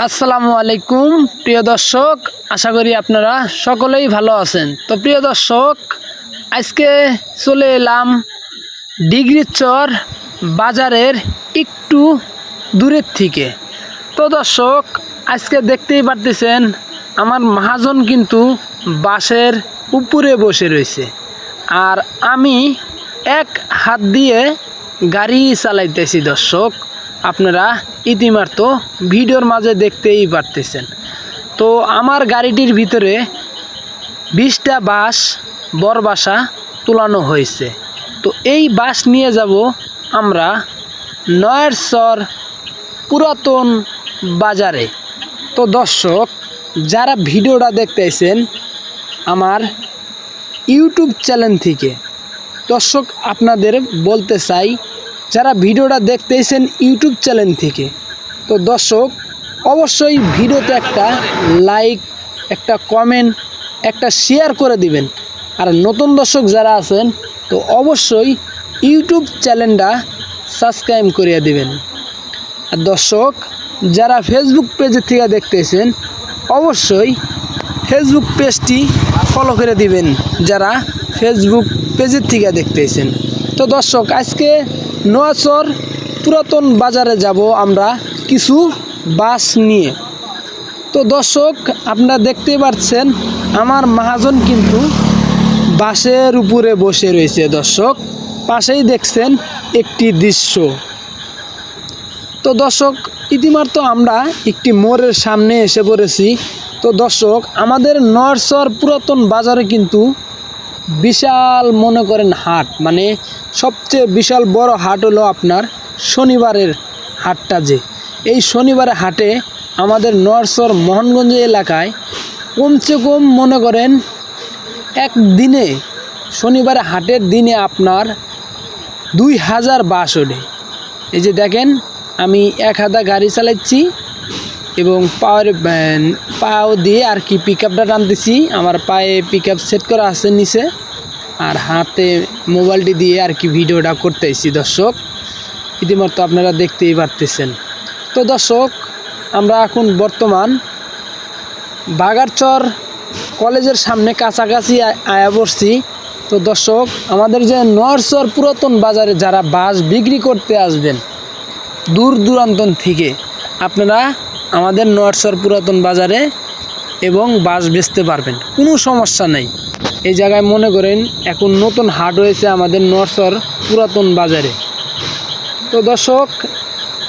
আসসালামু আলাইকুম প্রিয় দর্শক, আশা করি আপনারা সকলেই ভালো আছেন। তো প্রিয় দর্শক, আজকে চলে এলাম ডিগ্রিচর বাজারের একটু দূরের থেকে। তো দর্শক, আজকে দেখতেই পারতেছেন আমার মহাজন কিন্তু বাসের উপরে বসে রয়েছে, আর আমি এক হাত দিয়ে গাড়ি চালাইতেছি। দর্শক, আপনারা ইতিমাত্র ভিডিওর মাঝে দেখতেই পারতেছেন। তো আমার গাড়িটির ভিতরে 20টা বাঁশ বরবাসা তোলানো হয়েছে। তো এই বাঁশ নিয়ে যাব আমরা নয়ারচর পুরাতন বাজারে। তো দর্শক, যারা ভিডিওটা দেখতেছেন আমার ইউটিউব চ্যানেল থেকে, দর্শক আপনাদের বলতে চাই, যারা ভিডিওটা দেখতেছেন ইউটিউব চ্যানেল থেকে, তো দর্শক অবশ্যই ভিডিওতে একটা লাইক, একটা কমেন্ট, একটা শেয়ার করে দিবেন। আর নতুন দর্শক যারা আছেন তো অবশ্যই ইউটিউব চ্যানেলটা সাবস্ক্রাইব করিয়ে দিবেন। আর দর্শক যারা ফেসবুক পেজের থেকে দেখতেছেন অবশ্যই ফেসবুক পেজটি ফলো করে দিবেন, যারা ফেসবুক পেজের থেকে দেখতেছেন। তো দর্শক, আজকে নয়ারচর পুরাতন বাজারে যাব আমরা কিছু বাঁশ নিয়ে। তো দর্শক, আপনারা দেখতেই পাচ্ছেন আমার মহাজন কিন্তু বাসের উপরে বসে রয়েছে। দর্শক, পাশেই দেখছেন একটি দৃশ্য। তো দর্শক, ইতিমাত্র আমরা একটি মোড়ের সামনে এসে পড়েছি। তো দর্শক, আমাদের নয়ারচর পুরাতন বাজারে কিন্তু বিশাল মনে করেন হাট, মানে সবচেয়ে বিশাল বড় হাট হলো আপনার শনিবারের হাটটা। যে এই শনিবারের হাটে আমাদের নয়ারচর মোহনগঞ্জ এলাকায় কমসে কম মনে করেন একদিনে, শনিবারের হাটের দিনে আপনার 2000 বাস ওঠে। এই যে দেখেন, আমি এক হাতে গাড়ি চালাচ্ছি এবং পাও দিয়ে আর কি পিক আপটা টানতেছি। আমার পায়ে পিক আপ সেট করা আছে নিচে, আর হাতে মোবাইলটি দিয়ে আর কি ভিডিওটা করতেছি। দর্শক, ইতিমধ্যে আপনারা দেখতেই পারতেছেন। তো দর্শক, আমরা এখন বর্তমান বাগারচর কলেজের সামনে কাছাকাছি আয়া পড়ছি। তো দর্শক, আমাদের যে নয়ারচর পুরাতন বাজারে যারা বাঁশ বিক্রি করতে আসবেন দূর দূরান্ত থেকে, আপনারা আমাদের নয়ারচর পুরাতন বাজারে এবং বাঁশ বেচতে পারবেন, কোনো সমস্যা নেই। এই জায়গায় মনে করেন এখন নতুন হাট হয়েছে আমাদের নয়ারচর পুরাতন বাজারে। তো দর্শক,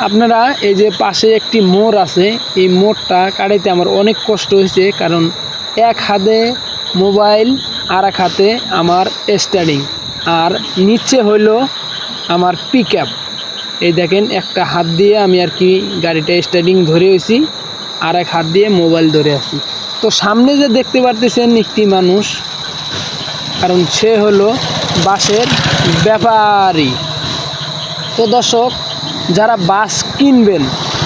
আপনারা এই যে পাশে একটি মোড় আছে, এই মোড়টা কাটাইতে আমার অনেক কষ্ট হয়েছে, কারণ এক হাতে মোবাইল আর এক হাতে আমার স্টারিং, আর নিচে হইল আমার পিক আপ। এই দেখেন, একটা হাত দিয়ে আমি আর কি গাড়িটা স্টারিং ধরে হয়েছি, আর এক হাত দিয়ে মোবাইল ধরে আছি। তো সামনে যে দেখতে পারতেছেন একটি মানুষ, কারণ সে হলো বাঁশের ব্যাপারী। তো দর্শক, যারা বাঁশ কিনবেন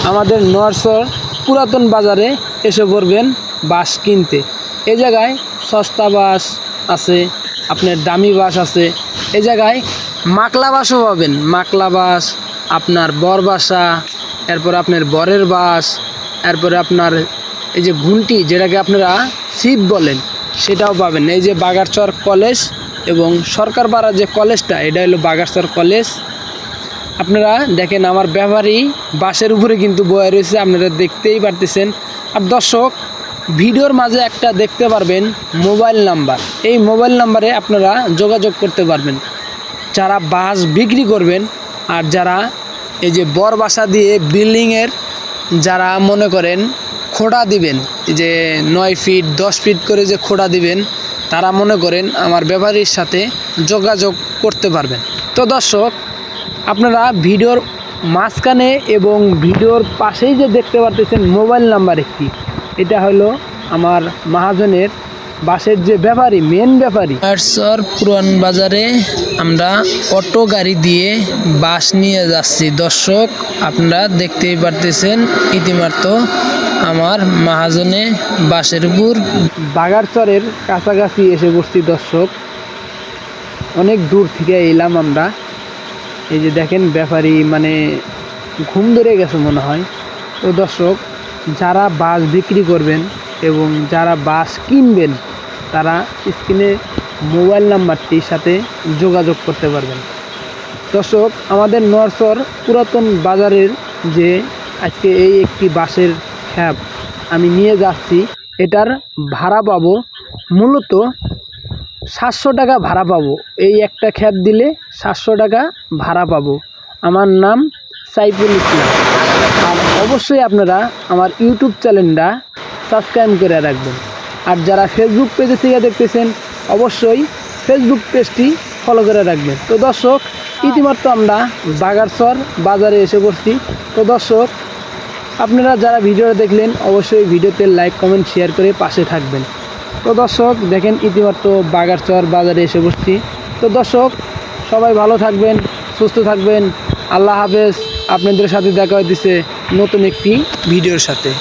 আমাদের নয়ারচর পুরাতন বাজারে এসে পড়বেন বাঁশ কিনতে। এই জায়গায় সস্তা বাঁশ আছে, আপনার দামি বাঁশ আছে। এই জায়গায় মাকলা বাঁশও পাবেন, মাকলা বাঁশ, আপনার বরবাসা, এরপর আপনার বরের বাঁশ, এরপরে আপনার এই যে ঘুন্টি, যেটাকে আপনারা ছিপ বলেন, সেটাও পাবেন। এই যে বাগারচর কলেজ এবং সরকারপাড়া যে কলেজটা, এটা হলো বাগারচর কলেজ। আপনারা দেখেন আমার ব্যাপারী বাসের উপরে কিন্তু বয়ে রয়েছে, আপনারা দেখতেই পারতেছেন। আর দর্শক, ভিডিওর মাঝে একটা দেখতে পারবেন মোবাইল নাম্বার, এই মোবাইল নাম্বারে আপনারা যোগাযোগ করতে পারবেন যারা বাঁশ বিক্রি করবেন। আর যারা এই যে বরবাসা দিয়ে বিল্ডিংয়ের যারা মনে করেন খোঁড়া দিবেন, যে 9 ফিট 10 ফিট করে যে খোঁড়া দিবেন, তারা মনে করেন আমার ব্যাপারীর সাথে যোগাযোগ করতে পারবেন। তো দর্শক, আপনারা ভিডিওর মাঝখানে এবং ভিডিওর পাশেই যে দেখতে পারতেছেন মোবাইল নাম্বার একটি, এটা হলো আমার মহাজনের বাসের যে ব্যাপারী, মেন ব্যাপারী। নয়ারচর পুরান বাজারে আমরা অটো গাড়ি দিয়ে বাঁশ নিয়ে যাচ্ছি। দর্শক, আপনারা দেখতেই পারতেছেন ইতিমাত্র আমার মহাজনে বাসের উপর বাগারচরের কাছাকাছি এসে পড়ছি। দর্শক, অনেক দূর থেকে এলাম আমরা। এই যে দেখেন ব্যাপারী মানে ঘুম ধরে গেছে মনে হয়। তো দর্শক, যারা বাস বিক্রি করবেন এবং যারা বাস কিনবেন তারা স্ক্রিনে মোবাইল নাম্বারটির সাথে যোগাযোগ করতে পারবেন। দর্শক, আমাদের নরসর পুরাতন বাজারের যে আজকে এই একটি বাসের ক্যাব আমি নিয়ে যাচ্ছি, এটার ভাড়া পাবো মূলত 700 টাকা ভাড়া পাবো। এই একটা ক্যাব দিলে 700 টাকা ভাড়া পাবো। আমার নাম সাইফুল ইসলাম। আর অবশ্যই আপনারা আমার ইউটিউব চ্যানেলটা সাবস্ক্রাইব করে রাখবেন। আর যারা ফেসবুক পেজে থেকে দেখতেছেন অবশ্যই ফেসবুক পেজটি ফলো করে রাখবেন। তো দর্শক, ইতিমধ্যে আমরা বাগারচর বাজারে এসে পড়ছি। তো দর্শক, আপনারা যারা ভিডিওটা দেখলেন অবশ্যই ভিডিওতে লাইক কমেন্ট শেয়ার করে পাশে থাকবেন। তো দর্শক দেখেন, ইতিমধ্যে বাগারচর বাজারে এসে পড়ছি। তো দর্শক, সবাই ভালো থাকবেন, সুস্থ থাকবেন। আল্লাহ হাফেজ। আপনাদের সাথে দেখা হইতেছে নতুন একটি ভিডিওর সাথে।